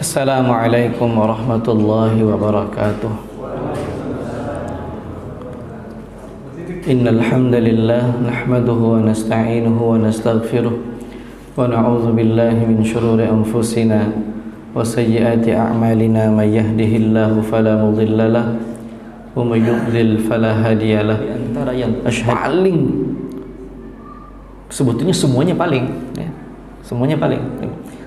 Assalamualaikum warahmatullahi wabarakatuh. Innal hamdalillah nahmaduhu wa nasta'inuhu wa nastaghfiruh wa na'udzu billahi min shururi anfusina wa sayyiati a'malina may yahdihillahu fala mudilla lahu wa may yudlil fala hadiya lahu. Antara yang paling, sebetulnya semuanya paling ya. Semuanya paling.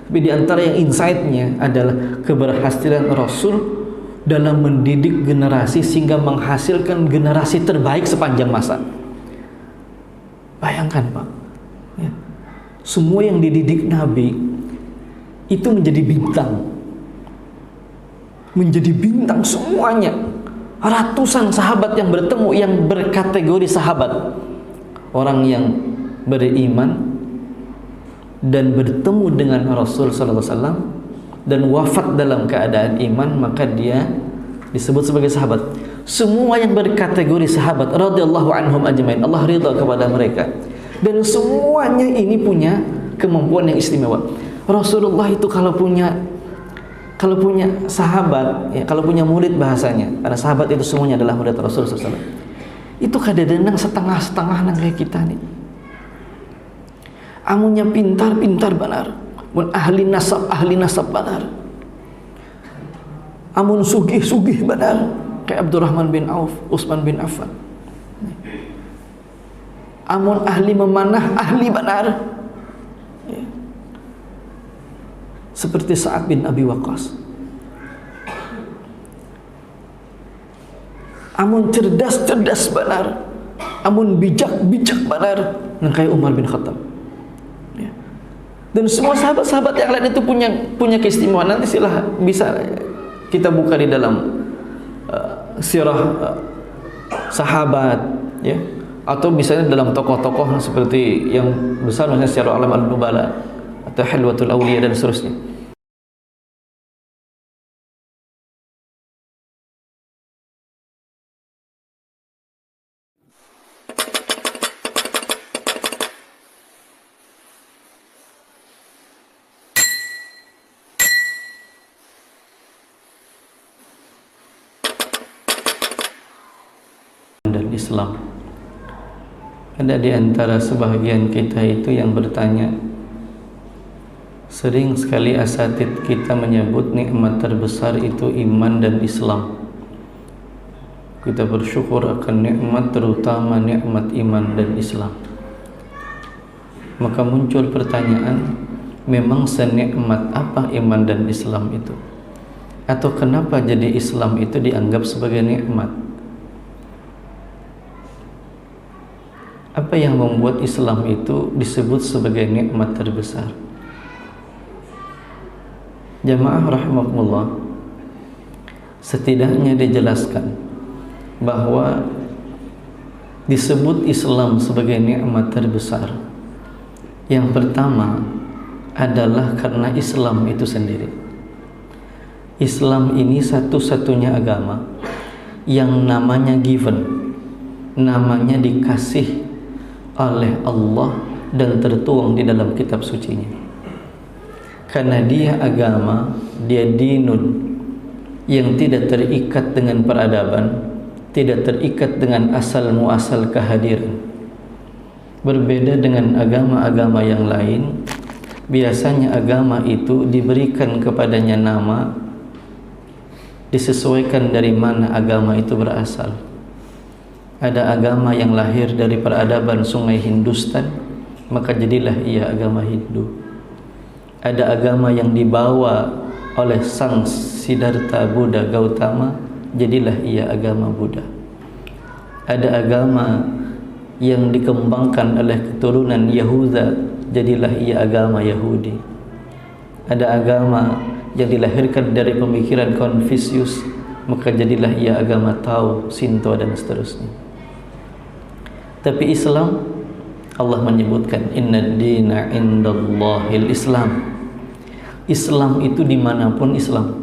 Tapi di antara yang insight-nya adalah keberhasilan Rasul dalam mendidik generasi sehingga menghasilkan generasi terbaik sepanjang masa. Bayangkan Pak, ya. Semua yang dididik Nabi itu menjadi bintang semuanya. Ratusan sahabat yang bertemu, yang berkategori sahabat, orang yang beriman dan bertemu dengan Rasul sallallahu alaihi wasallam dan wafat dalam keadaan iman, maka dia disebut sebagai sahabat. Semua yang berkategori sahabat radhiyallahu anhum ajmain, Allah ridha kepada mereka, dan semuanya ini punya kemampuan yang istimewa. Rasulullah itu kalau punya sahabat ya, kalau punya murid bahasanya, karena sahabat itu semuanya adalah murid Rasul sallallahu alaihi wasallam, itu kadang-kadang setengah-setengah nang kayak kita nih. Amunnya pintar benar, mun ahli nasab benar, amun sugih benar, kayak Abdurrahman bin Auf, Utsman bin Affan. Amun ahli memanah, ahli benar, seperti Sa'ad bin Abi Waqqas. Amun cerdas benar, amun bijak benar, kayak Umar bin Khattab. Dan semua sahabat-sahabat yang lain itu punya keistimewaan. Nanti bisa kita buka di dalam sirah sahabat ya, atau misalnya dalam tokoh-tokoh seperti yang besar, misalnya Sirah Alam Al-Nubala atau Hilwatul Awliya dan seterusnya. Dan Islam. Ada di antara sebahagian kita itu yang bertanya, sering sekali asatid kita menyebut nikmat terbesar itu iman dan Islam. Kita bersyukur akan nikmat, terutama nikmat iman dan Islam. Maka muncul pertanyaan, memang senikmat apa iman dan Islam itu? Atau kenapa jadi Islam itu dianggap sebagai nikmat? Apa yang membuat Islam itu disebut sebagai nikmat terbesar? Jamaah rahimakumullah, setidaknya dijelaskan bahwa disebut Islam sebagai nikmat terbesar. Yang pertama adalah karena Islam itu sendiri. Islam ini satu-satunya agama yang namanya given, namanya dikasih oleh Allah dan tertuang di dalam kitab sucinya. Karena dia agama, dia dinun yang tidak terikat dengan peradaban, tidak terikat dengan asal muasal kehadiran. Berbeda dengan agama-agama yang lain, biasanya agama itu diberikan kepadanya nama disesuaikan dari mana agama itu berasal. Ada agama yang lahir dari peradaban sungai Hindustan, maka jadilah ia agama Hindu. Ada agama yang dibawa oleh sang Siddhartha Buddha Gautama, jadilah ia agama Buddha. Ada agama yang dikembangkan oleh keturunan Yahuda, jadilah ia agama Yahudi. Ada agama yang dilahirkan dari pemikiran Konfusius, maka jadilah ia agama Tao, Shinto dan seterusnya. Tapi Islam, Allah menyebutkan Inna dina indallahil Islam. Islam itu dimanapun Islam.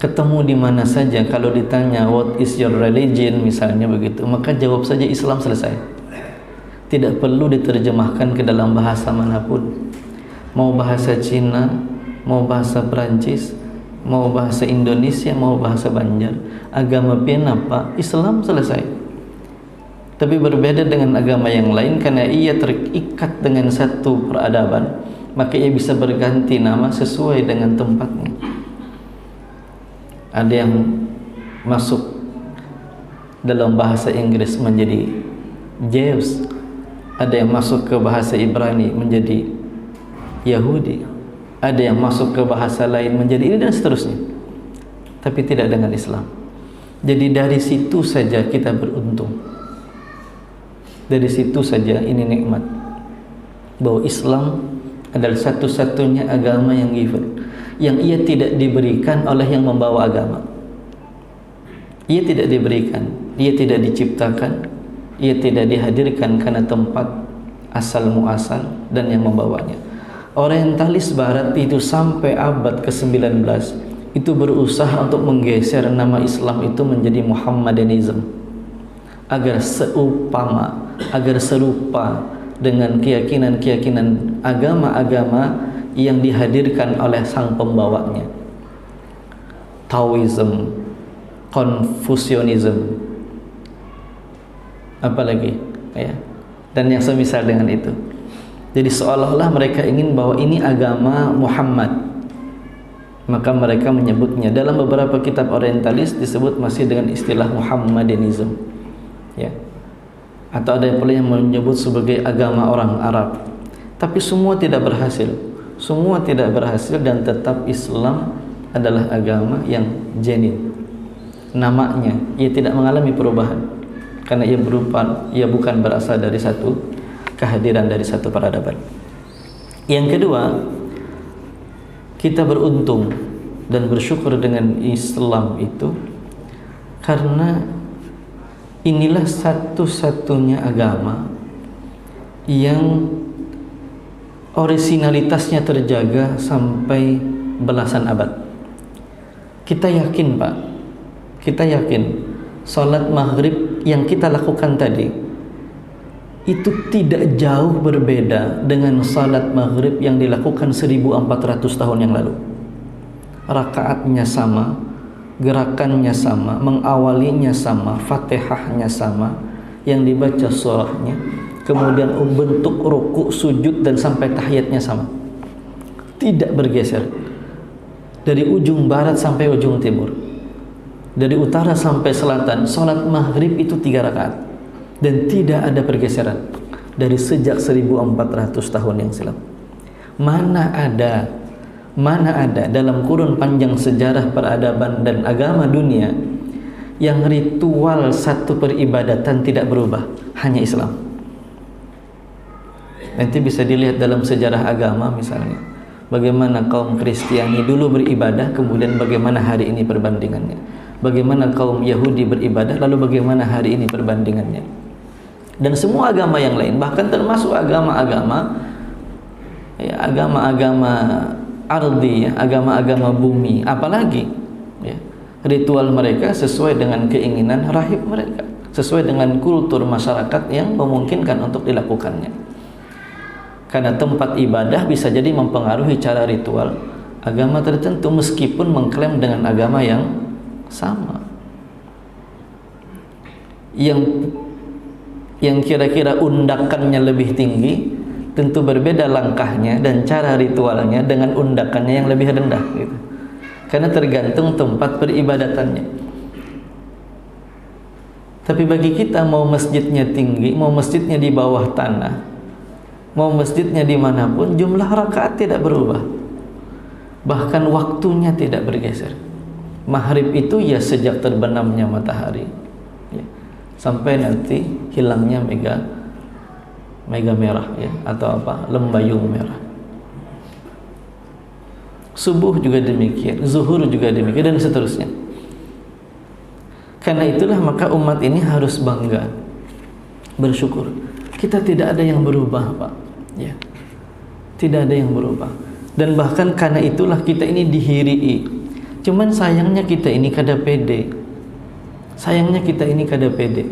Ketemu di mana saja, kalau ditanya what is your religion misalnya begitu, maka jawab saja Islam, selesai. Tidak perlu diterjemahkan ke dalam bahasa manapun. Mau bahasa Cina, mau bahasa Perancis, mau bahasa Indonesia, mau bahasa Banjar, agama pian apa, Islam selesai. Tapi berbeda dengan agama yang lain karena ia terikat dengan satu peradaban, maka ia bisa berganti nama sesuai dengan tempatnya. Ada yang masuk dalam bahasa Inggris menjadi Zeus, ada yang masuk ke bahasa Ibrani menjadi Yahudi, ada yang masuk ke bahasa lain menjadi ini dan seterusnya, tapi tidak dengan Islam. Jadi dari situ saja kita beruntung. Dari situ saja ini nikmat, bahwa Islam adalah satu-satunya agama yang given, yang ia tidak diberikan oleh yang membawa agama. Ia tidak diberikan, ia tidak diciptakan, ia tidak dihadirkan karena tempat asal muasal dan yang membawanya. Orientalis Barat itu sampai abad ke-19 itu berusaha untuk menggeser nama Islam itu menjadi Muhammadanism, agar seupama, agar serupa dengan keyakinan-keyakinan agama-agama yang dihadirkan oleh sang pembawanya. Taoism, Confucianism, apalagi ya, dan yang semisal dengan itu. Jadi seolah-olah mereka ingin bahwa ini agama Muhammad, maka mereka menyebutnya dalam beberapa kitab orientalis disebut masih dengan istilah Muhammadanism, ya. Atau ada yang pula yang menyebut sebagai agama orang Arab. Tapi semua tidak berhasil. Semua tidak berhasil dan tetap Islam adalah agama yang genuine. Namanya ia tidak mengalami perubahan karena ia bukan berasal dari satu kehadiran dari satu peradaban. Yang kedua, kita beruntung dan bersyukur dengan Islam itu karena inilah satu-satunya agama yang orisinalitasnya terjaga sampai belasan abad. Kita yakin, Pak, kita yakin salat maghrib yang kita lakukan tadi itu tidak jauh berbeda dengan salat maghrib yang dilakukan 1400 tahun yang lalu. Rakaatnya sama, gerakannya sama, mengawalinya sama, Fatihahnya sama, yang dibaca surahnya, kemudian bentuk rukuk, sujud dan sampai tahiyatnya sama. Tidak bergeser. Dari ujung barat sampai ujung timur, dari utara sampai selatan, salat maghrib itu 3 rakaat dan tidak ada pergeseran dari sejak 1400 tahun yang silam. Mana ada dalam kurun panjang sejarah peradaban dan agama dunia yang ritual satu peribadatan tidak berubah, hanya Islam. Nanti bisa dilihat dalam sejarah agama, misalnya bagaimana kaum Kristiani dulu beribadah, kemudian bagaimana hari ini perbandingannya. Bagaimana kaum Yahudi beribadah, lalu bagaimana hari ini perbandingannya. Dan semua agama yang lain, bahkan termasuk agama-agama ardi, ya, agama-agama bumi, apalagi ya, ritual mereka sesuai dengan keinginan rahib mereka, sesuai dengan kultur masyarakat yang memungkinkan untuk dilakukannya. Karena tempat ibadah bisa jadi mempengaruhi cara ritual agama tertentu meskipun mengklaim dengan agama yang sama. Yang kira-kira undakannya lebih tinggi tentu berbeda langkahnya dan cara ritualnya dengan undakannya yang lebih rendah gitu. Karena tergantung tempat peribadatannya. Tapi bagi kita, mau masjidnya tinggi, mau masjidnya di bawah tanah, mau masjidnya dimanapun, jumlah rakaat tidak berubah, bahkan waktunya tidak bergeser. Maghrib itu ya sejak terbenamnya matahari ya, sampai nanti hilangnya mega merah ya, atau apa, lembayung merah. Subuh juga demikian, zuhur juga demikian, dan seterusnya. Karena itulah maka umat ini harus bangga, bersyukur. Kita tidak ada yang berubah, Pak. Ya, tidak ada yang berubah. Dan bahkan karena itulah kita ini dihirii. Cuman sayangnya kita ini kada pede. Sayangnya kita ini kada pede.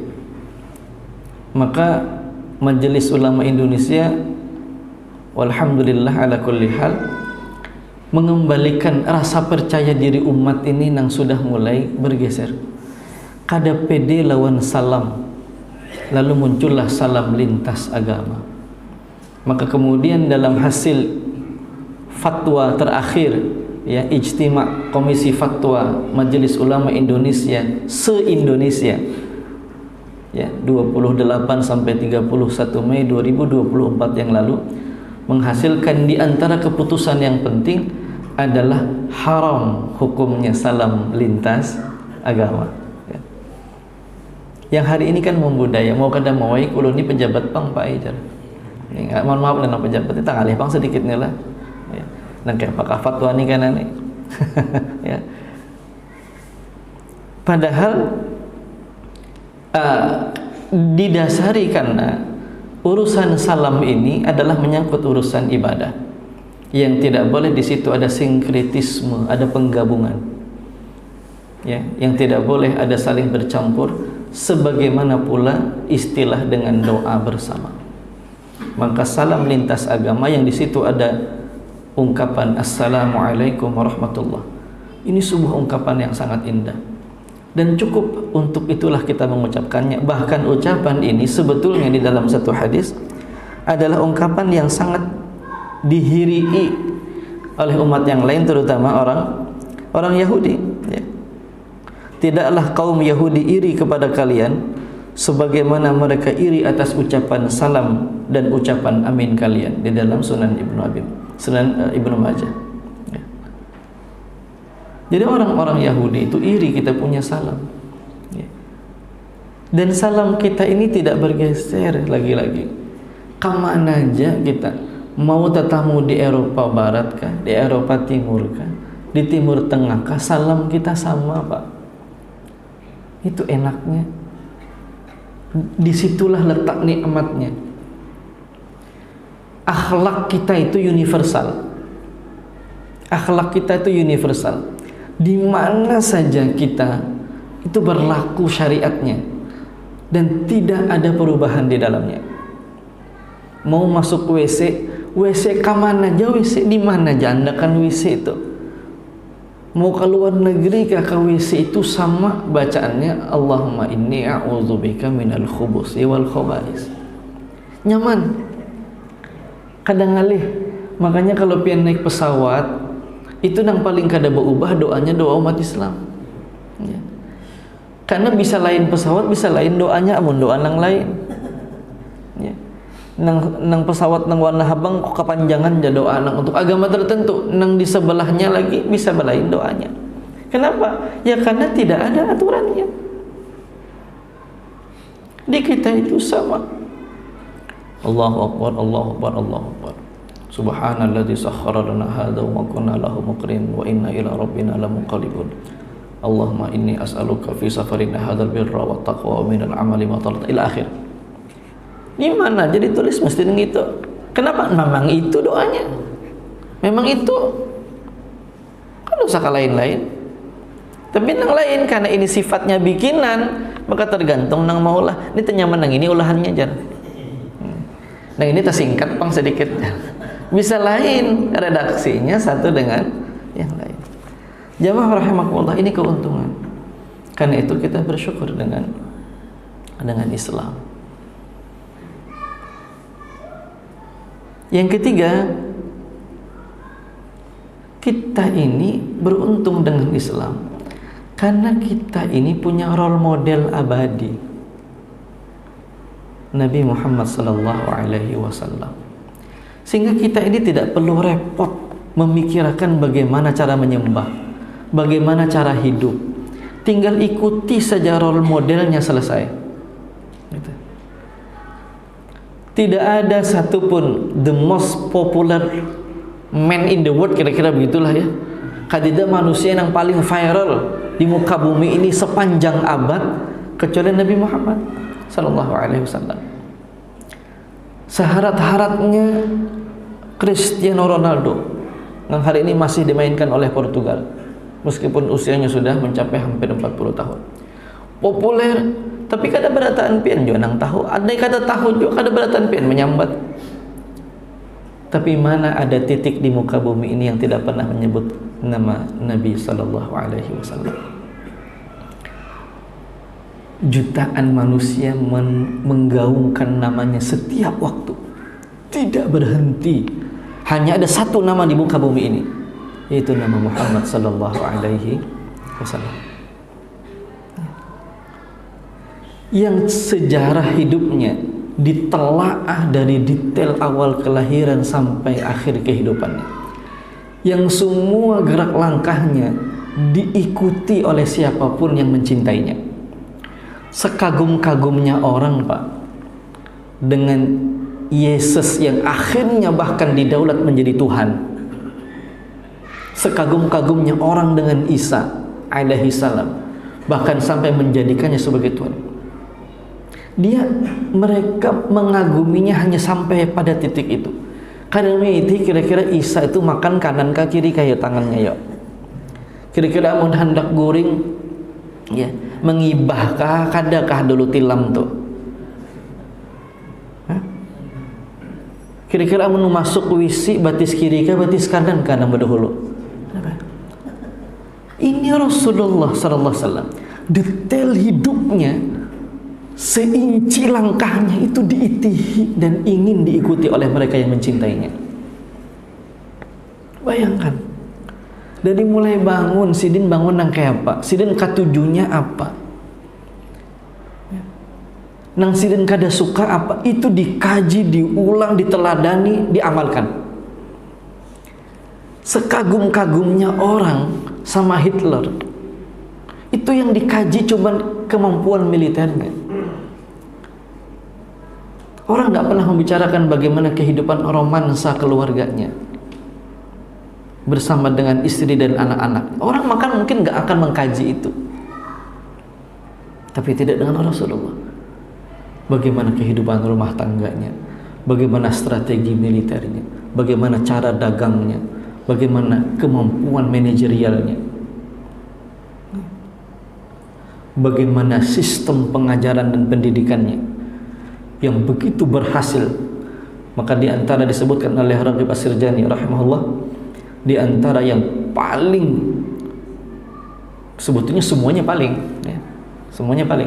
Maka Majelis Ulama Indonesia, walhamdulillah ala kulli hal, mengembalikan rasa percaya diri umat ini yang sudah mulai bergeser. Kada pede lawan salam, lalu muncullah salam lintas agama. Maka kemudian dalam hasil fatwa terakhir, ya, ijtima' Komisi Fatwa Majelis Ulama Indonesia se-Indonesia, ya, 28 sampai 31 Mei 2024 yang lalu, menghasilkan di antara keputusan yang penting adalah haram hukumnya salam lintas agama. Ya. Yang hari ini kan membudaya, mau kada mau kulo ni pejabat pang Pak Ejar. Ini mohon maaf lah pejabat itu ngalih pang sedikit nih lah. Ya. Nang kayak pakah fatwa ni kan nih. Ya. Padahal didasari karena urusan salam ini adalah menyangkut urusan ibadah, yang tidak boleh di situ ada sinkretisme, ada penggabungan, ya, yang tidak boleh ada saling bercampur, sebagaimana pula istilah dengan doa bersama. Maka salam lintas agama yang di situ ada ungkapan Assalamualaikum warahmatullah, ini sebuah ungkapan yang sangat indah dan cukup untuk itulah kita mengucapkannya. Bahkan ucapan ini sebetulnya di dalam satu hadis adalah ungkapan yang sangat dihirii oleh umat yang lain, terutama orang Yahudi, ya. Tidaklah kaum Yahudi iri kepada kalian sebagaimana mereka iri atas ucapan salam dan ucapan amin kalian, di dalam Sunan Ibnu Majah, ya. Jadi orang-orang Yahudi itu iri kita punya salam, ya. Dan salam kita ini tidak bergeser lagi-lagi. Kemana aja kita, mau tetamu di Eropa Barat kah, di Eropa Timur kah, di Timur Tengah kah, salam kita sama, Pak. Itu enaknya. Disitulah letak nikmatnya. Akhlak kita itu universal. Akhlak kita itu universal. Di mana saja kita itu berlaku syariatnya dan tidak ada perubahan di dalamnya. Mau masuk WC kemana aja, WC di mana aja, Anda kan WC itu. Mau ke luar negeri ke WC itu sama bacaannya, Allahumma inni a'udzubika minal khubuthi wal khaba'is. Nyaman. Kadang ngalih. Makanya kalau pian naik pesawat, itu yang paling kada berubah doanya doa umat Islam, ya. Karena bisa lain pesawat, bisa lain doanya, amun doa nang lain, ya. Nang pesawat nang warna habang kepanjangan ja doa nang untuk agama tertentu, nang di sebelahnya lagi bisa belain doanya. Kenapa? Ya karena tidak ada aturannya. Di kita itu sama. Allahu Akbar, Allahu Akbar, Allahu Akbar. Subhanalladzi sakhkhara lana hadza wa ma kunna lahu muqrin wa inna ila rabbina lamunqalibun. Allahumma inni as'aluka fi safarina hadzal birra wat taqwa wa minal amali ma tarda ila akhir. Di mana jadi tulis mesti gitu. Kenapa? Memang itu doanya. Memang itu. Kan usah lain-lain. Tapi yang lain karena ini sifatnya bikinan, maka tergantung nang maulah. Ini tenyaman nang ini ulahannya jan. Nah ini tersingkat pang sedikit. Bisa lain redaksinya satu dengan yang lain. Jamaah rahimakumullah, ini keuntungan. Karena itu kita bersyukur dengan Islam. Yang ketiga, kita ini beruntung dengan Islam karena kita ini punya role model abadi, Nabi Muhammad sallallahu alaihi wasallam. Sehingga kita ini tidak perlu repot memikirkan bagaimana cara menyembah, bagaimana cara hidup. Tinggal ikuti saja role modelnya, selesai. Gitu. Tidak ada satupun the most popular man in the world, kira-kira begitulah ya. Kadida manusia yang paling viral di muka bumi ini sepanjang abad kecuali Nabi Muhammad sallallahu alaihi wasallam. Syarat-syaratnya Cristiano Ronaldo yang hari ini masih dimainkan oleh Portugal meskipun usianya sudah mencapai hampir 40 tahun. Populer, tapi kada berataan pian jo nang tahu. Andai kata tahu jo kada berataan pian menyambat. Tapi mana ada titik di muka bumi ini yang tidak pernah menyebut nama Nabi sallallahu alaihi wasallam? Jutaan manusia menggaungkan namanya setiap waktu, tidak berhenti. Hanya ada satu nama di muka bumi ini, yaitu nama Muhammad sallallahu alaihi wasallam, yang sejarah hidupnya ditelaah dari detail awal kelahiran sampai akhir kehidupannya, yang semua gerak langkahnya diikuti oleh siapapun yang mencintainya. Sekagum-kagumnya orang, Pak, dengan Yesus yang akhirnya bahkan didaulat menjadi Tuhan. Sekagum-kagumnya orang dengan Isa alaihi salam, bahkan sampai menjadikannya sebagai Tuhan. Mereka mengaguminya hanya sampai pada titik itu. Karena itu kira-kira Isa itu makan kanan kah kiri kayak tangannya ya. Kira-kira mun hendak guring ya, mengibahkah kadakah dulu tilam tuh. Kira-kira mun masuk wisi batis kiri kah batis kanan kana berdahulu. Ini Rasulullah sallallahu alaihi wasallam, detail hidupnya, seinci langkahnya itu diitihi dan ingin diikuti oleh mereka yang mencintainya. Bayangkan, dari mulai bangun, sidin bangun nang kayak apa, sidin katujunya apa, nang sidin kada suka apa, itu dikaji, diulang, diteladani, diamalkan. Sekagum-kagumnya orang sama Hitler, itu yang dikaji cuman kemampuan militernya. Orang tidak pernah membicarakan bagaimana kehidupan romansa keluarganya bersama dengan istri dan anak-anak. Orang makan mungkin nggak akan mengkaji itu, tapi tidak dengan Rasulullah. Bagaimana kehidupan rumah tangganya, bagaimana strategi militernya, bagaimana cara dagangnya, bagaimana kemampuan manajerialnya, bagaimana sistem pengajaran dan pendidikannya yang begitu berhasil. Maka di antara disebutkan oleh Raghib As-Sirjani rahimahullah, di antara yang paling, sebetulnya semuanya paling ya, semuanya paling,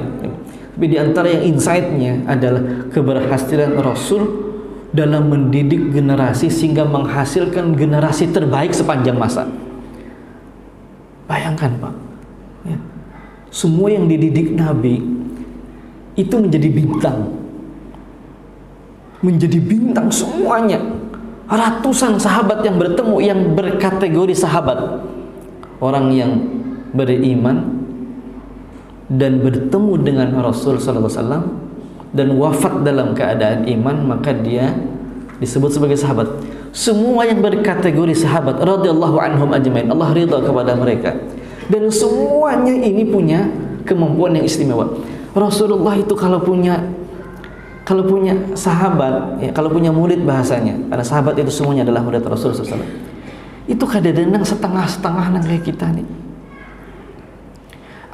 tapi di antara yang insight-nya adalah keberhasilan Rasul dalam mendidik generasi sehingga menghasilkan generasi terbaik sepanjang masa. Bayangkan, Pak ya, semua yang dididik Nabi itu menjadi bintang semuanya. Ratusan sahabat yang bertemu, yang berkategori sahabat, orang yang beriman dan bertemu dengan Rasul sallallahu alaihi wasallam dan wafat dalam keadaan iman, maka dia disebut sebagai sahabat. Semua yang berkategori sahabat radhiyallahu anhum ajmain, Allah ridha kepada mereka, dan semuanya ini punya kemampuan yang istimewa. Rasulullah itu kalau punya sahabat ya, kalau punya murid bahasanya, karena sahabat itu semuanya adalah murid Rasul sallallahu alaihi wasallam, itu kadang-kadang setengah-setengah nang kayak kita nih.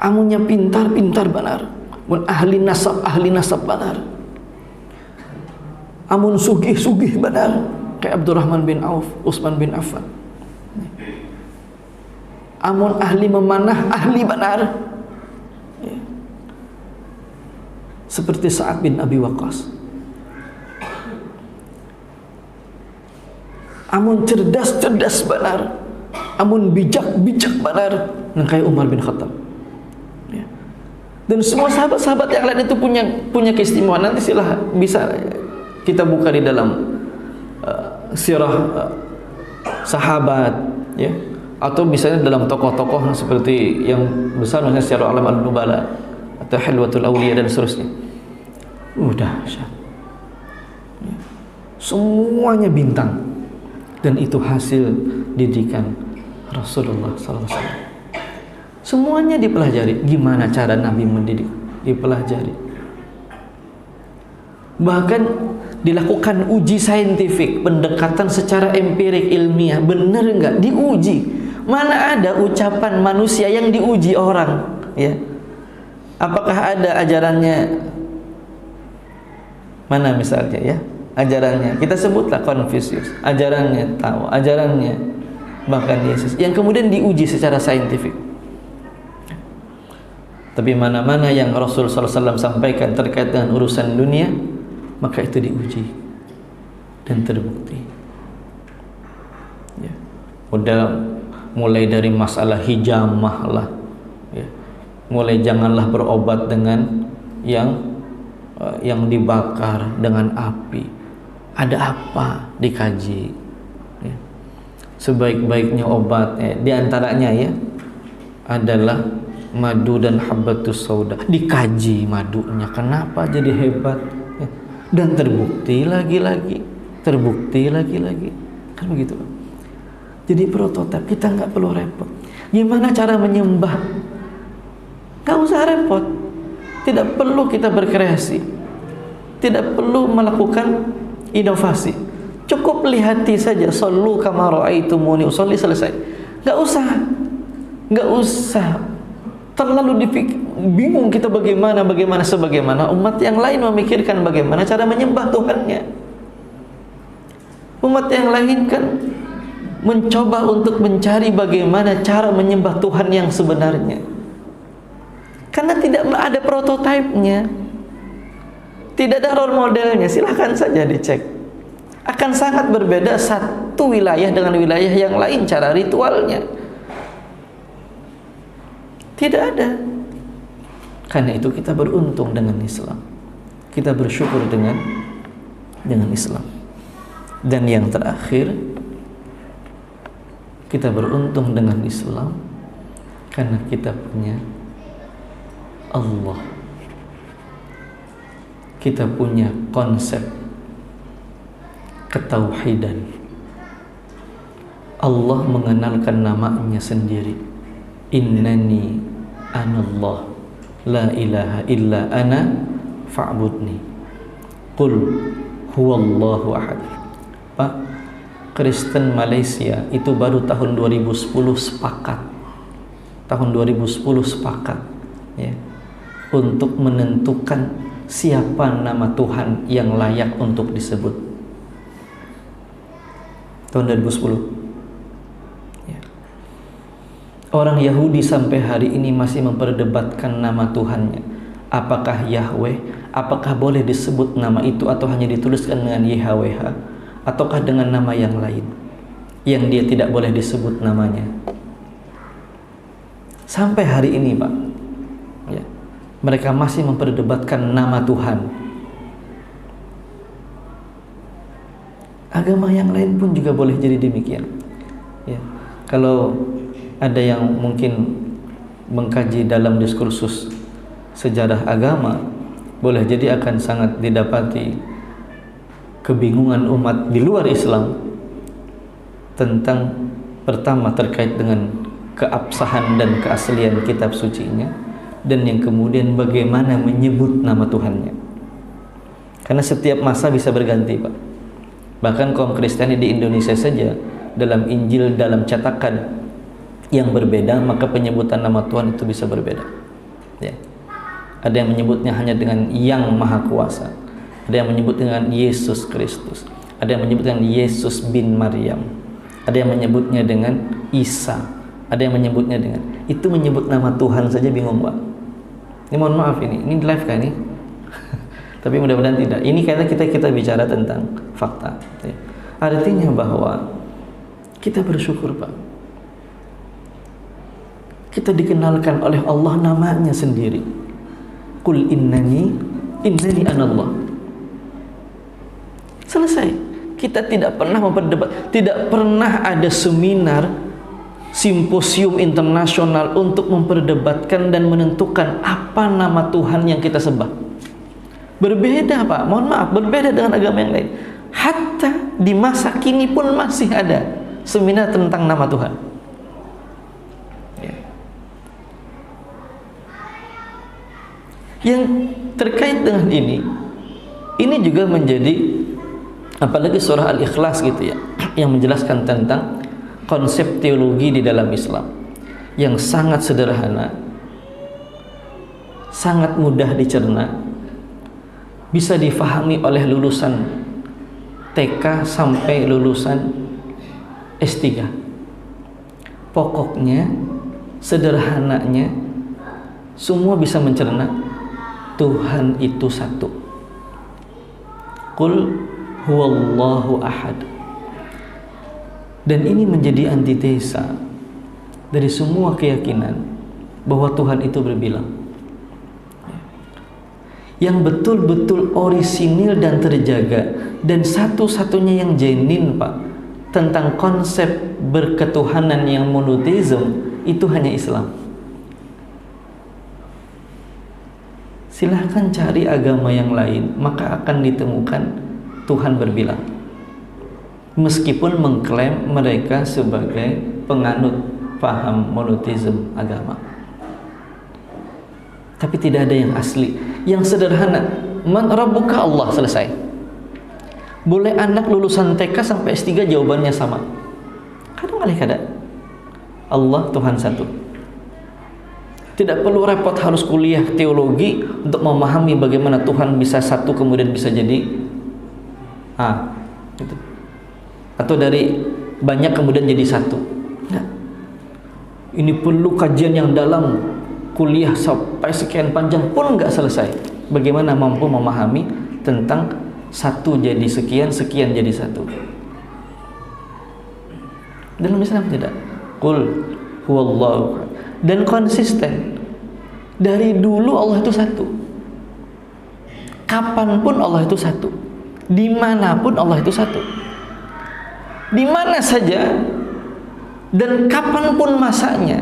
Amunnya pintar benar, mun ahli nasab benar, amun sugih benar, kayak Abdurrahman bin Auf, Utsman bin Affan. Amun ahli memanah, ahli benar ya, seperti Sa'ad bin Abi Waqqas. Amun cerdas benar, amun bijak benar, nang kayak Umar bin Khattab. Dan semua sahabat-sahabat yang lain itu punya keistimewaan. Nanti bisa kita buka di dalam sirah sahabat ya, atau misalnya dalam tokoh-tokoh seperti yang besar, misalnya Sirah A'lam An-Nubala atau Hilwatul Awliya dan seterusnya. Dahsyat ya. Semuanya bintang, dan itu hasil didikan Rasulullah sallallahu alaihi wasallam. Semuanya dipelajari. Gimana cara Nabi mendidik? Dipelajari. Bahkan dilakukan uji saintifik, pendekatan secara empirik ilmiah. Benar enggak? Diuji. Mana ada ucapan manusia yang diuji orang? Ya. Apakah ada ajarannya? Mana misalnya ya? ajarannya. Kita sebutlah Confucius, ajarannya Tao, ajarannya bahkan Yesus yang kemudian diuji secara saintifik. Tapi mana-mana yang Rasul SAW sampaikan terkait dengan urusan dunia, maka itu diuji dan terbukti. Ya. Udah mulai dari masalah hijamah lah, ya. Mulai janganlah berobat dengan yang dibakar dengan api. Ada apa? Dikaji. Ya. Sebaik-baiknya obat, diantaranya ya adalah madu dan habbatus sauda. Dikaji madunya, kenapa jadi hebat, ya. Dan terbukti lagi-lagi, kan begitu. Jadi prototipe, kita nggak perlu repot. Gimana cara menyembah? Nggak usah repot. Tidak perlu kita berkreasi, tidak perlu melakukan inovasi. Cukup lihati saja, sallu kama ra'aitumuni usolli, selesai. Nggak usah terlalu bingung kita bagaimana sebagaimana umat yang lain memikirkan bagaimana cara menyembah Tuhannya. Umat yang lain kan mencoba untuk mencari bagaimana cara menyembah Tuhan yang sebenarnya, karena tidak ada prototipenya, tidak ada role modelnya. Silahkan saja dicek, akan sangat berbeda satu wilayah dengan wilayah yang lain cara ritualnya. Tidak ada. Karena itu kita beruntung dengan Islam, kita bersyukur dengan Islam. Dan yang terakhir, kita beruntung dengan Islam karena kita punya Allah. Kita punya konsep ketauhidan. Allah mengenalkan namanya sendiri. Innani anallah la ilaha illa ana fa'budni. Qul huwallahu ahad. Pak, Kristen Malaysia itu baru tahun 2010 sepakat. Tahun 2010 sepakat, ya, untuk menentukan siapa nama Tuhan yang layak untuk disebut. Tahun 2010. Orang Yahudi sampai hari ini masih memperdebatkan nama Tuhannya. Apakah Yahweh? Apakah boleh disebut nama itu atau hanya dituliskan dengan YHWH? Ataukah dengan nama yang lain yang dia tidak boleh disebut namanya? Sampai hari ini, Pak, ya, mereka masih memperdebatkan nama Tuhan. Agama yang lain pun juga boleh jadi demikian. Ya, kalau ada yang mungkin mengkaji dalam diskursus sejarah agama, boleh jadi akan sangat didapati kebingungan umat di luar Islam tentang, pertama, terkait dengan keabsahan dan keaslian kitab sucinya, dan yang kemudian bagaimana menyebut nama Tuhannya. Karena setiap masa bisa berganti, Pak. Bahkan kaum Kristiani di Indonesia saja, dalam Injil, dalam cetakan yang berbeda, maka penyebutan nama Tuhan itu bisa berbeda, ya. Ada yang menyebutnya hanya dengan Yang Maha Kuasa, ada yang menyebut dengan Yesus Kristus, ada yang menyebut dengan Yesus bin Maryam, ada yang menyebutnya dengan Isa, ada yang menyebutnya dengan itu. Menyebut nama Tuhan saja bingung, Pak. Ini mohon maaf, ini live kan ini tapi mudah-mudahan tidak. Ini karena kita bicara tentang fakta, ya. Artinya bahwa kita bersyukur, Pak. Kita dikenalkan oleh Allah namanya sendiri. Qul innani anallah. Selesai. Kita tidak pernah memperdebat, tidak pernah ada seminar, simposium internasional untuk memperdebatkan dan menentukan apa nama Tuhan yang kita sembah. Berbeda, Pak. Mohon maaf, berbeda dengan agama yang lain. Hatta di masa kini pun masih ada seminar tentang nama Tuhan. Yang terkait dengan ini juga menjadi, apalagi surah Al-Ikhlas gitu ya, yang menjelaskan tentang konsep teologi di dalam Islam yang sangat sederhana, sangat mudah dicerna, bisa difahami oleh lulusan TK sampai lulusan S3. Pokoknya, sederhananya, semua bisa mencerna Tuhan itu satu. Qul huwallahu ahad. Dan ini menjadi antitesa dari semua keyakinan bahwa Tuhan itu berbilang. Yang betul-betul orisinil dan terjaga, dan satu-satunya yang genuine, Pak, tentang konsep berketuhanan yang monoteism itu hanya Islam. Silahkan cari agama yang lain, maka akan ditemukan Tuhan berbilang. Meskipun mengklaim mereka sebagai penganut paham monoteism agama, tapi tidak ada yang asli, yang sederhana. Man rabbuka? Allah, selesai. Boleh anak lulusan TK sampai S3 jawabannya sama. Kadang-kadang Allah Tuhan satu. Tidak perlu repot harus kuliah teologi untuk memahami bagaimana Tuhan bisa satu kemudian bisa jadi gitu. Atau dari banyak kemudian jadi satu. Nah, ini perlu kajian yang dalam, kuliah sampai sekian panjang pun nggak selesai. Bagaimana mampu memahami tentang satu jadi sekian, sekian jadi satu. Dalam Islam tidak. Qul huwallahu. Dan konsisten. Dari dulu Allah itu satu. Kapanpun Allah itu satu. Dimanapun Allah itu satu. Di mana saja dan kapanpun masanya,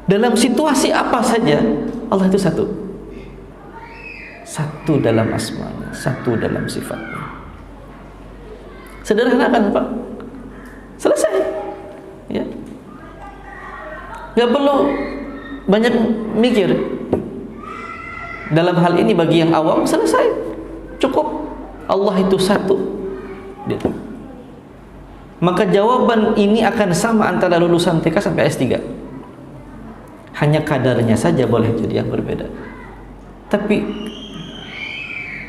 dalam situasi apa saja, Allah itu satu. Satu dalam asmanya, satu dalam sifatnya. Sederhana kan, Pak? Selesai. Ya. Gak perlu banyak mikir. Dalam hal ini bagi yang awam selesai. Cukup. Allah itu satu. Gitu. Maka jawaban ini akan sama antara lulusan TK sampai S3. Hanya kadarnya saja boleh jadi yang berbeda. Tapi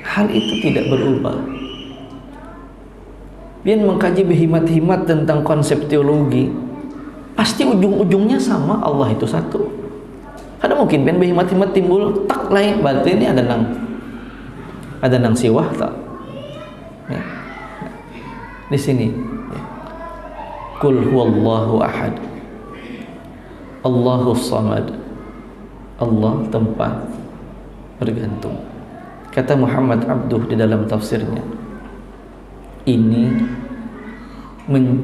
hal itu tidak berubah. Biar mengkaji berhimat-himat tentang konsep teologi, pasti ujung-ujungnya sama, Allah itu satu. Ada mungkin biar berhimat-himat timbul tak lain, berarti ini ada nang siwah tak? Ya. Di sini. Ya. Qul huwallahu ahad. Allahus samad. Allah tempat bergantung. Kata Muhammad Abduh di dalam tafsirnya, ini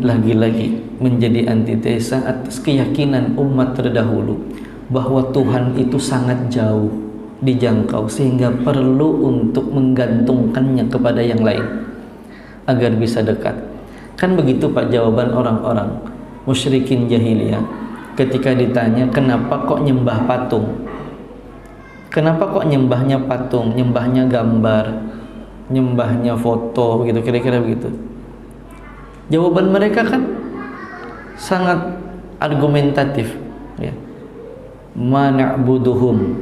lagi-lagi menjadi antitesa atas keyakinan umat terdahulu bahwa Tuhan itu sangat jauh dijangkau sehingga perlu untuk menggantungkannya kepada yang lain agar bisa dekat. Kan begitu, Pak, jawaban orang-orang musyrikin jahiliyah ketika ditanya kenapa kok nyembah patung, kenapa kok nyembahnya patung, nyembahnya gambar, nyembahnya foto, gitu, kira-kira begitu. Jawaban mereka kan sangat argumentatif, ya. Ma na'buduhum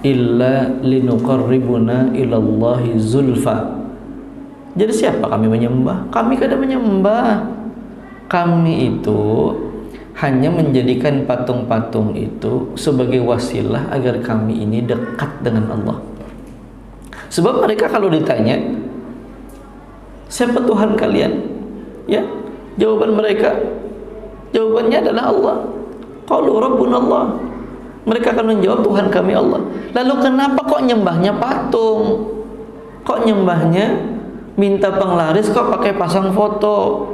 illa linuqarribuna ilallahi zulfa. Jadi siapa kami menyembah? Kami kadang menyembah. Kami itu hanya menjadikan patung-patung itu sebagai wasilah agar kami ini dekat dengan Allah. Sebab mereka kalau ditanya, siapa Tuhan kalian? Ya, jawabannya adalah Allah. Qalu rabbuna Allah. Mereka akan menjawab Tuhan kami Allah. Lalu kenapa kok nyembahnya patung? Kok nyembahnya minta penglaris, kok pakai pasang foto,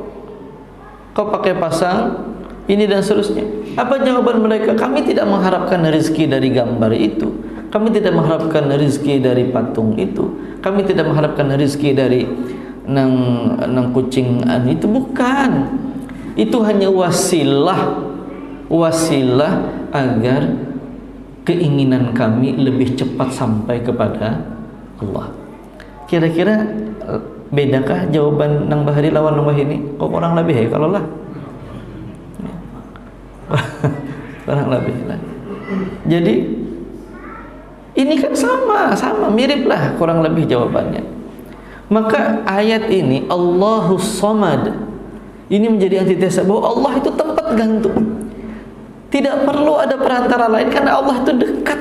kok pakai pasang ini dan seterusnya? Apa jawaban mereka? Kami tidak mengharapkan rezeki dari gambar itu, kami tidak mengharapkan rezeki dari patung itu, kami tidak mengharapkan rezeki dari nang kucing itu, bukan. Itu hanya wasilah agar keinginan kami lebih cepat sampai kepada Allah. Kira-kira bedakah jawaban nang bahari lawan nang bahini? Kok kurang lebih ya kalau lah? Kurang lebih lah. Jadi ini kan sama mirip lah kurang lebih jawabannya. Maka ayat ini Allahus Samad ini menjadi antitesa bahwa Allah itu tempat gantung. Tidak perlu ada perantara lain karena Allah itu dekat.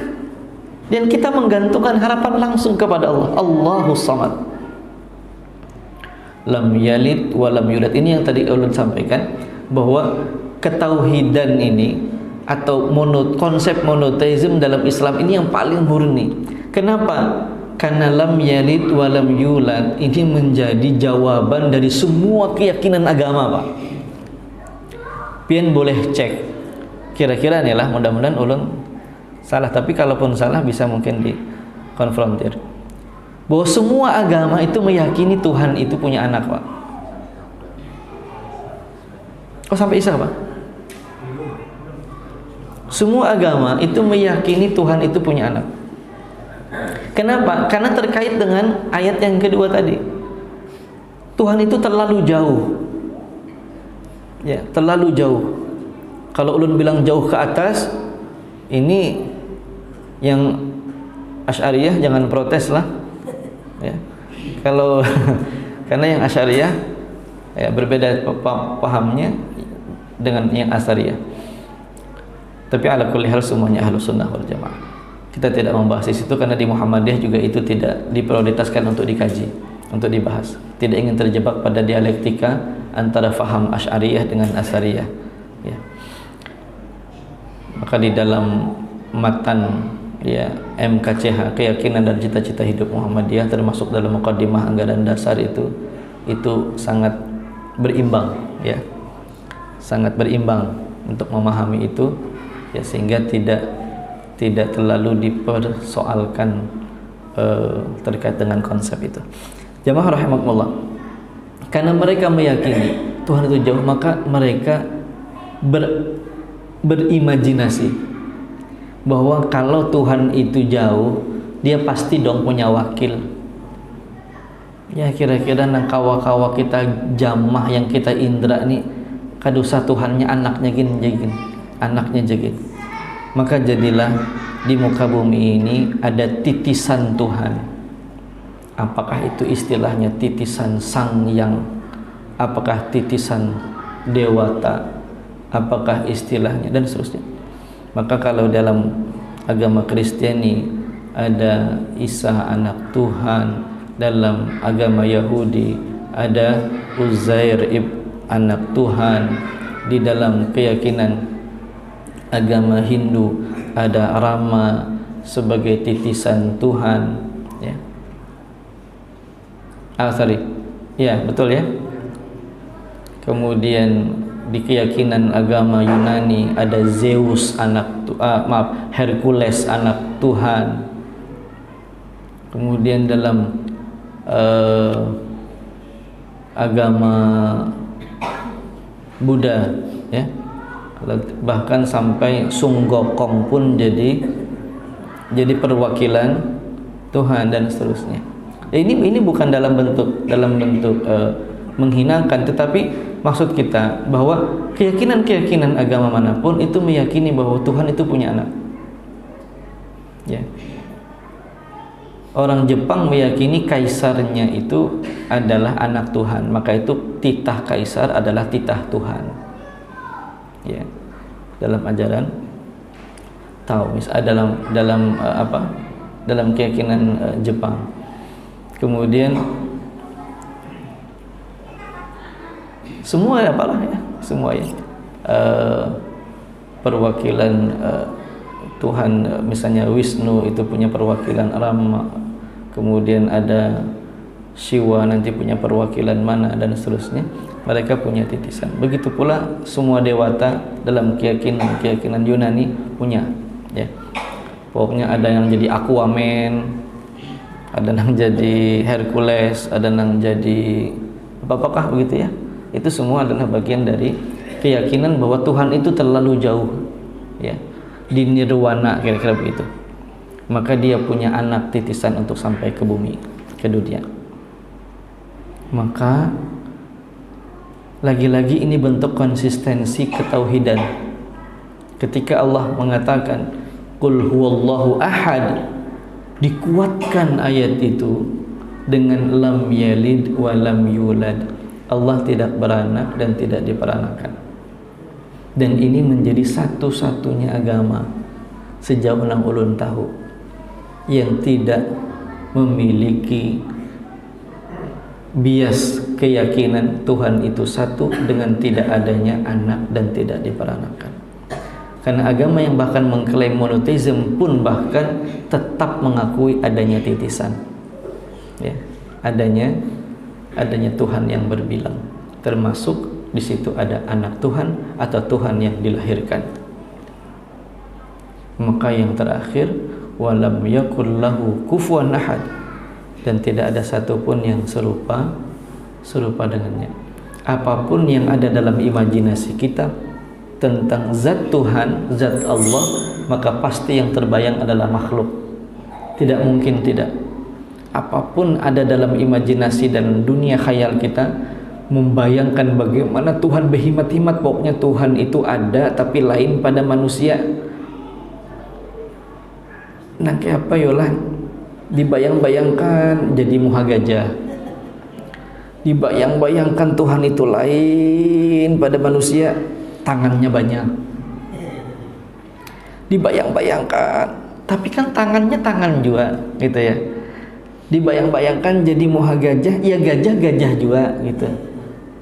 Dan kita menggantungkan harapan langsung kepada Allah. Allahus Samad. Lam yalid wa lam yulad. Ini yang tadi ulun sampaikan, bahwa ketauhidan ini atau konsep monoteisme dalam Islam ini yang paling murni. Kenapa? Karena lam yalid wa lam yulad ini menjadi jawaban dari semua keyakinan agama, Pak. Pian boleh cek. Kira-kira nih lah, mudah-mudahan ulun salah, tapi kalaupun salah bisa mungkin dikonfrontir. Bahwa semua agama itu meyakini Tuhan itu punya anak, Pak. Oh, sampai Isa, Pak? Semua agama itu meyakini Tuhan itu punya anak. Kenapa? Karena terkait dengan ayat yang kedua tadi. Tuhan itu terlalu jauh. Ya, terlalu jauh. Kalau ulun bilang jauh ke atas, ini yang Asy'ariyah jangan protes lah. Ya. Kalau karena yang Asy'ariyah ya berbeda pahamnya dengan yang Asy'ariyah. Tapi ala kulli hal semuanya Ahlus Sunnah wal Jamaah. Kita tidak membahas di situ karena di Muhammadiyah juga itu tidak diprioritaskan untuk dikaji, untuk dibahas. Tidak ingin terjebak pada dialektika antara faham Asy'ariyah dengan Asy'ariyah. Ya. Maka di dalam matan ya MKCH, keyakinan dan cita-cita hidup Muhammadiyah, termasuk dalam muqaddimah anggaran dasar itu sangat berimbang, ya, sangat berimbang untuk memahami itu, ya, sehingga tidak terlalu dipersoalkan terkait dengan konsep itu. Jamaah rahimakumullah, karena mereka meyakini Tuhan itu jauh, maka mereka berimajinasi bahwa kalau Tuhan itu jauh, dia pasti dong punya wakil. Ya, kira-kira nang kawa-kawa kita jamah yang kita indra nih kadosa Tuhannya anaknya gini, anaknya jegin. Maka jadilah di muka bumi ini ada titisan Tuhan. Apakah itu istilahnya titisan Sang Yang? Apakah titisan Dewata? Apakah istilahnya, dan seterusnya. Maka kalau dalam agama Kristiani ada Isa anak Tuhan, dalam agama Yahudi ada Uzair anak Tuhan, di dalam keyakinan agama Hindu ada Rama sebagai titisan Tuhan, ya. Ya, betul ya. Kemudian di keyakinan agama Yunani ada Zeus Hercules anak Tuhan. Kemudian dalam agama Buddha, ya, bahkan sampai Sung Gokong pun jadi perwakilan Tuhan dan seterusnya. Ini bukan dalam bentuk menghinakan, tetapi maksud kita bahwa keyakinan agama manapun itu meyakini bahwa Tuhan itu punya anak. Ya. Orang Jepang meyakini kaisarnya itu adalah anak Tuhan, maka itu titah kaisar adalah titah Tuhan. Ya. Dalam ajaran Taois, dalam keyakinan Jepang. Kemudian semua apalah ya, semua ya, perwakilan Tuhan, misalnya Wisnu itu punya perwakilan Rama, kemudian ada Siwa nanti punya perwakilan mana, dan seterusnya. Mereka punya titisan. Begitu pula semua dewata dalam keyakinan Yunani punya, ya. Pokoknya ada yang jadi Aquaman, ada yang jadi Hercules, ada yang jadi apakah begitu ya. Itu semua adalah bagian dari keyakinan bahwa Tuhan itu terlalu jauh, ya, di nirwana, kira-kira begitu. Maka dia punya anak titisan untuk sampai ke bumi, ke dunia. Maka lagi-lagi ini bentuk konsistensi ketauhidan. Ketika Allah mengatakan Qul huwallahu ahad, dikuatkan ayat itu dengan lam yalid wa lam yulad. Allah tidak beranak dan tidak diperanakan. Dan ini menjadi satu-satunya agama sejauh yang ulun tahu yang tidak memiliki bias keyakinan Tuhan itu satu dengan tidak adanya anak dan tidak diperanakan. Karena agama yang bahkan mengklaim monoteisme pun bahkan tetap mengakui adanya titisan, ya, adanya Tuhan yang berbilang, termasuk di situ ada anak Tuhan atau Tuhan yang dilahirkan. Maka yang terakhir, walam yakul lahu kufuwan ahad, dan tidak ada satupun yang serupa dengannya. Apapun yang ada dalam imajinasi kita tentang zat Tuhan, zat Allah, maka pasti yang terbayang adalah makhluk. Tidak mungkin tidak. Apapun ada dalam imajinasi dan dunia khayal kita membayangkan bagaimana Tuhan berhimat-himat, pokoknya Tuhan itu ada tapi lain pada manusia. Nah kayak apa yolah, dibayang-bayangkan jadi muha gajah, dibayang-bayangkan Tuhan itu lain pada manusia, tangannya banyak, dibayang-bayangkan tapi kan tangannya tangan juga gitu ya, dibayang-bayangkan jadi muha gajah, ya gajah juga gitu,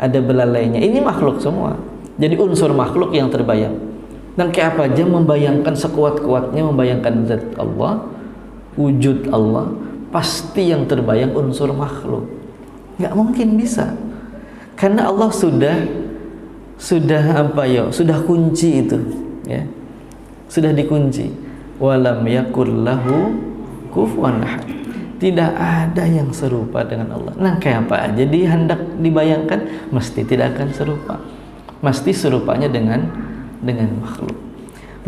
ada belalainya. Ini makhluk semua, jadi unsur makhluk yang terbayang. Dan kayak apa aja membayangkan sekuat-kuatnya membayangkan zat Allah, wujud Allah, pasti yang terbayang unsur makhluk. Nggak mungkin bisa, karena Allah sudah kunci itu, ya, sudah dikunci. Walam yakul lahu kufuwan ahad, tidak ada yang serupa dengan Allah. Nah kayak apa aja hendak dibayangkan mesti tidak akan serupa, mesti serupanya dengan makhluk.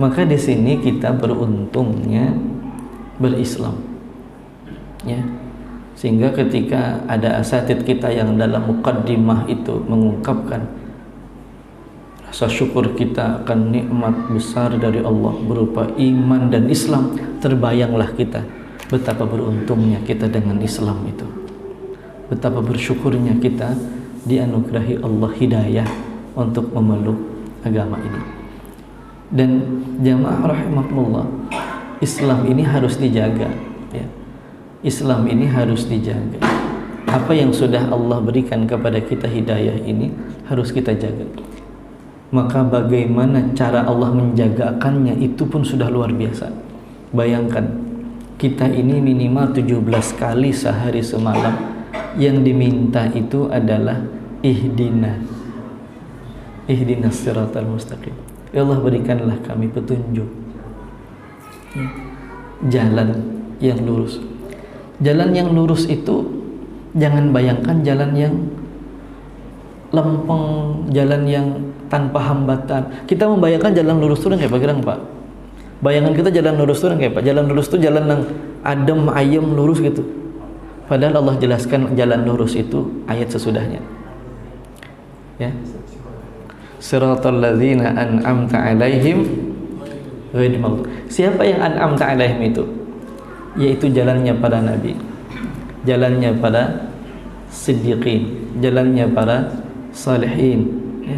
Maka di sini kita beruntungnya berislam, ya, sehingga ketika ada asatidz kita yang dalam muqaddimah itu mengungkapkan rasa syukur kita akan nikmat besar dari Allah berupa iman dan Islam, terbayanglah kita betapa beruntungnya kita dengan Islam itu, betapa bersyukurnya kita dianugerahi Allah hidayah untuk memeluk agama ini. Dan jamaah rahimakumullah, Islam ini harus dijaga, ya. Islam ini harus dijaga. Apa yang sudah Allah berikan kepada kita hidayah ini harus kita jaga. Maka bagaimana cara Allah menjagakannya itu pun sudah luar biasa. Bayangkan, kita ini minimal 17 kali sehari semalam yang diminta itu adalah ihdinas siratal mustaqim. Ya Allah, berikanlah kami petunjuk, jalan yang lurus. Jalan yang lurus itu jangan bayangkan jalan yang lempeng, jalan yang tanpa hambatan. Kita membayangkan jalan lurus itu kayak bagaimana Pak? Bayangan kita jalan lurus itu kayak Pak? Jalan lurus itu jalan yang adem, ayem, lurus gitu. Padahal Allah jelaskan jalan lurus itu ayat sesudahnya, ya. Siratal ladzina an'amta 'alaihim ghairil maghdubi. Siapa yang an'amta 'alaihim itu? Yaitu jalannya para nabi, jalannya para siddiqin, jalannya para salihin, ya.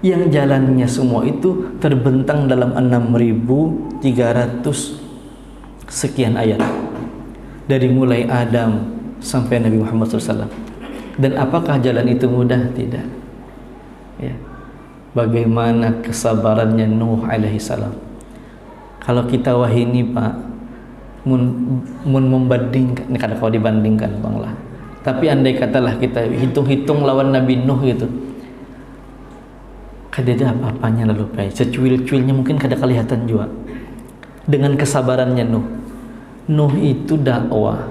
Yang jalannya semua itu terbentang dalam 6.300 sekian ayat, dari mulai Adam sampai Nabi Muhammad SAW. Dan apakah jalan itu mudah? Tidak, ya. Bagaimana kesabarannya Nuh alaihi salam. Kalau kita wahini Pak, mun membandingkan, ini kada kau dibandingkan Bang lah. Tapi andai katalah kita hitung-hitung lawan Nabi Nuh gitu, kada ada apa-apanya lalu Pak. Secuil-cuilnya mungkin kada kelihatan juga. Dengan kesabarannya Nuh itu dakwah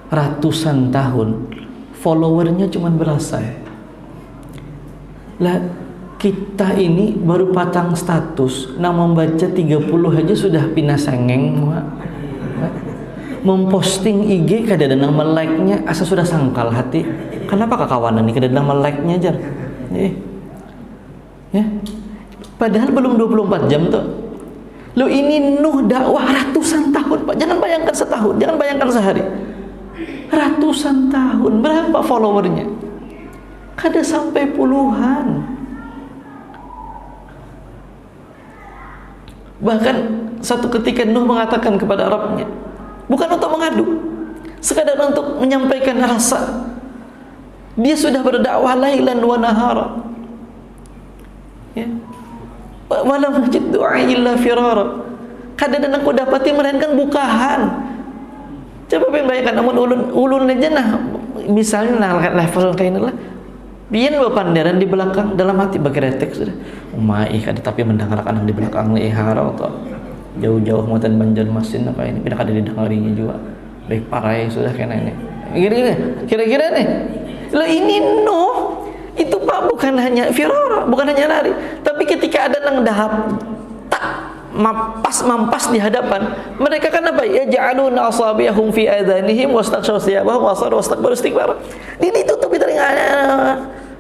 ratusan tahun, followernya cuma belasan. Lah kita ini baru patang status, nah membaca 30 aja sudah pindah sengeng, memposting IG kada ada nama like-nya, asa sudah sangkal hati. Kenapa kakawanan ini kada ada nama like-nya aja? Ya. Padahal belum 24 jam tuh. Lo ini Nuh dakwah ratusan tahun Pak. Jangan bayangkan setahun, jangan bayangkan sehari. ratusan tahun. Berapa followernya? Kada sampai puluhan. Bahkan satu ketika Nuh mengatakan kepada Rabbnya, bukan untuk mengadu, sekadar untuk menyampaikan rasa. Dia sudah berdakwah lailan wa nahara, ya, walam najid du'a illa firara. Kadang aku dapati melainkan bukahan. Coba bayangkan, namun ulun aja nah, misalnya nah level kayak inilah, biar berpandaran di belakang, dalam hati bagi retek sudah. Umai kada tapi mendengar anak di belakang harau atau jauh-jauh muatan Banjarmasin apa ini tidak ada didengarinya juga. Baik parai sudah kena ini. Kira-kira nih. Lah ini Nuh itu Pak bukan hanya firara, bukan hanya lari, tapi ketika ada nang dahap tak mampas di hadapan mereka kan apa? Ya ja'aluna asabiahum fi adhanihim wastaghshaw thiyabahum wastakbaru istikbar. Ini tutup telinga.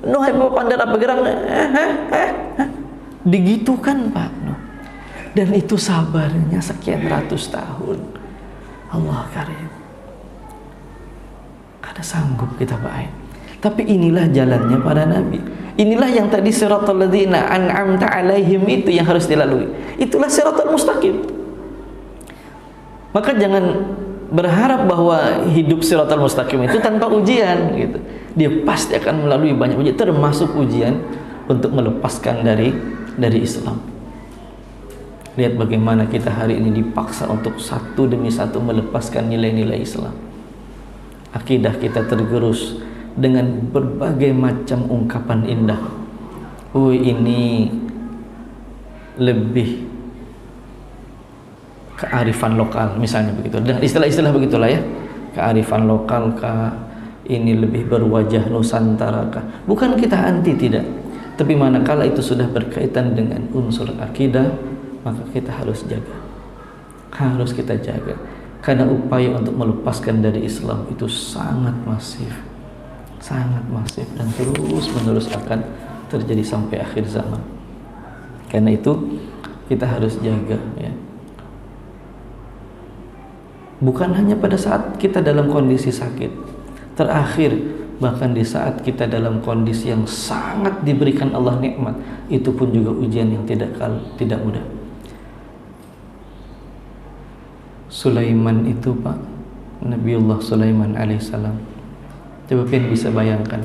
Nuh pandara bergerak. Digitukan Pak Nuh. Dan itu sabarnya sekian ratus tahun. Allah karim. Kada sanggup kita baik. Tapi inilah jalannya para nabi. Inilah yang tadi siratal ladzina an'amta alaihim itu yang harus dilalui. Itulah siratal mustaqim. Maka jangan berharap bahwa hidup siratal mustaqim itu tanpa ujian gitu. Dia pasti akan melalui banyak ujian, termasuk ujian untuk melepaskan dari Islam. Lihat bagaimana kita hari ini dipaksa untuk satu demi satu melepaskan nilai-nilai Islam. Akidah kita tergerus dengan berbagai macam ungkapan indah. Ini lebih kearifan lokal misalnya begitu. Dan istilah-istilah begitulah ya. Kearifan lokal kah, ini lebih berwajah Nusantara kah. Bukan kita anti, tidak. Tapi manakala itu sudah berkaitan dengan unsur akidah, maka kita harus jaga. Harus kita jaga. Karena upaya untuk melepaskan dari Islam itu sangat masif. Sangat masif dan terus-menerus akan terjadi sampai akhir zaman. Karena itu kita harus jaga ya. Bukan hanya pada saat kita dalam kondisi sakit, terakhir bahkan di saat kita dalam kondisi yang sangat diberikan Allah nikmat, itu pun juga ujian yang tidak mudah. Sulaiman itu Pak, Nabiullah Sulaiman alaihissalam, coba pengen bisa bayangkan,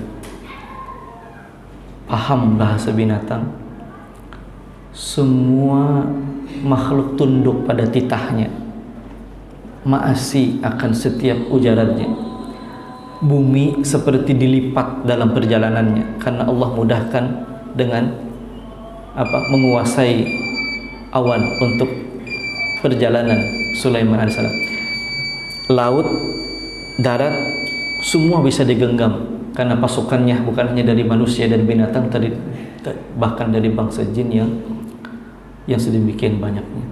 paham bahasa binatang, semua makhluk tunduk pada titahnya, maasi akan setiap ujarannya. Bumi seperti dilipat dalam perjalanannya karena Allah mudahkan dengan menguasai awan untuk perjalanan Sulaiman alaihissalam. Laut, darat, semua bisa digenggam karena pasukannya bukan hanya dari manusia dan binatang, bahkan dari bangsa jin yang sedemikian banyaknya.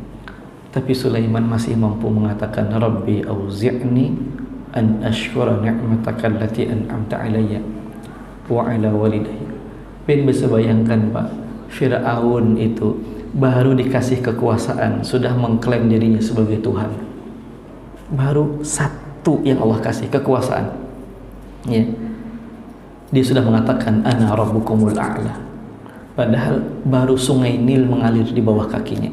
Tapi Sulaiman masih mampu mengatakan, Rabbi auzi'ni an ashkura ni'mataka allati an'amta alayya wa ala walidayya. Pengen bisa bayangkan Pak, Fir'aun itu baru dikasih kekuasaan sudah mengklaim dirinya sebagai Tuhan. Baru satu yang Allah kasih kekuasaan ya, dia sudah mengatakan ana rabbukumul a'la, padahal baru sungai Nil mengalir di bawah kakinya,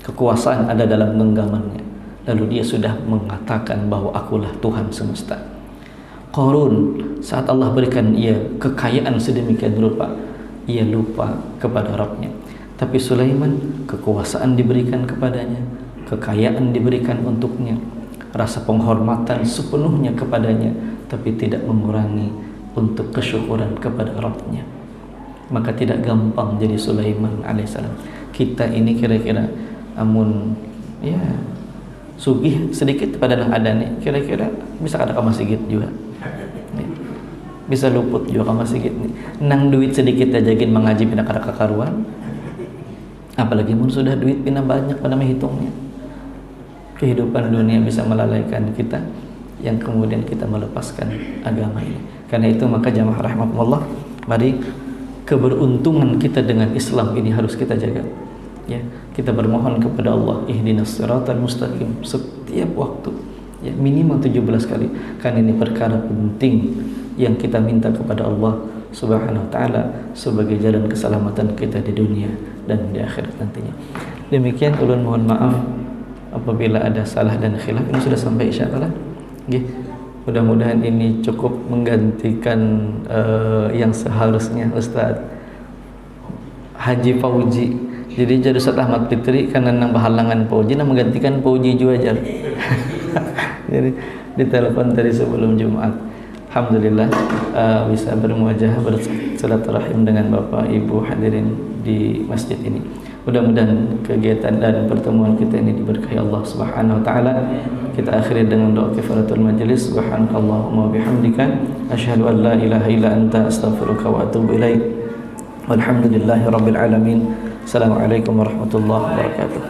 kekuasaan ada dalam genggamannya, lalu dia sudah mengatakan bahwa akulah Tuhan semesta. Qarun saat Allah berikan ia kekayaan sedemikian rupa, ia lupa kepada Rabbnya. Tapi Sulaiman, kekuasaan diberikan kepadanya, kekayaan diberikan untuknya, rasa penghormatan sepenuhnya kepadanya, tapi tidak mengurangi untuk kesyukuran kepada Rabbnya. Maka tidak gampang jadi Sulaiman alaihissalam. Kita ini kira-kira amun ya sugih sedikit pada nang ada nih, kira-kira bisa kada ke masjid juga, bisa luput juga ke masjid nih. Nang duit sedikit aja gin mengaji pindah kada kekaruan, apalagi mun sudah duit pindah banyak pada menghitungnya. Kehidupan dunia bisa melalaikan kita, yang kemudian kita melepaskan agama ini. Karena itu maka jamaah rahmatullah, mari keberuntungan kita dengan Islam ini harus kita jaga ya. Kita bermohon kepada Allah ihdinas siratal mustaqim setiap waktu, Ya, minimal 17 kali. Karena ini perkara penting yang kita minta kepada Allah Subhanahu wa taala sebagai jalan keselamatan kita di dunia dan di akhirat nantinya. Demikian, ulun mohon maaf apabila ada salah dan khilaf. Ini sudah sampai Isya kalah. Nggih. Mudah-mudahan ini cukup menggantikan yang seharusnya Ustaz Haji Fauji. Jadi jadi Ustaz Ahmad Fitri karena nang berhalangan Fauji nah menggantikan Fauji Juwajar. Jadi ditelepon dari sebelum Jumat. Alhamdulillah bisa bermuajah bersilaturahim dengan Bapak Ibu hadirin di masjid ini. Mudah-mudahan kegiatan dan pertemuan kita ini diberkahi Allah Subhanahu wa taala. Kita akhiri dengan doa kifaratul majlis. Subhanakallahumma wa bihamdika asyhadu an la ilaha illa anta astaghfiruka wa atubu ilaik. Walhamdulillahirabbil alamin. Assalamualaikum warahmatullahi wabarakatuh.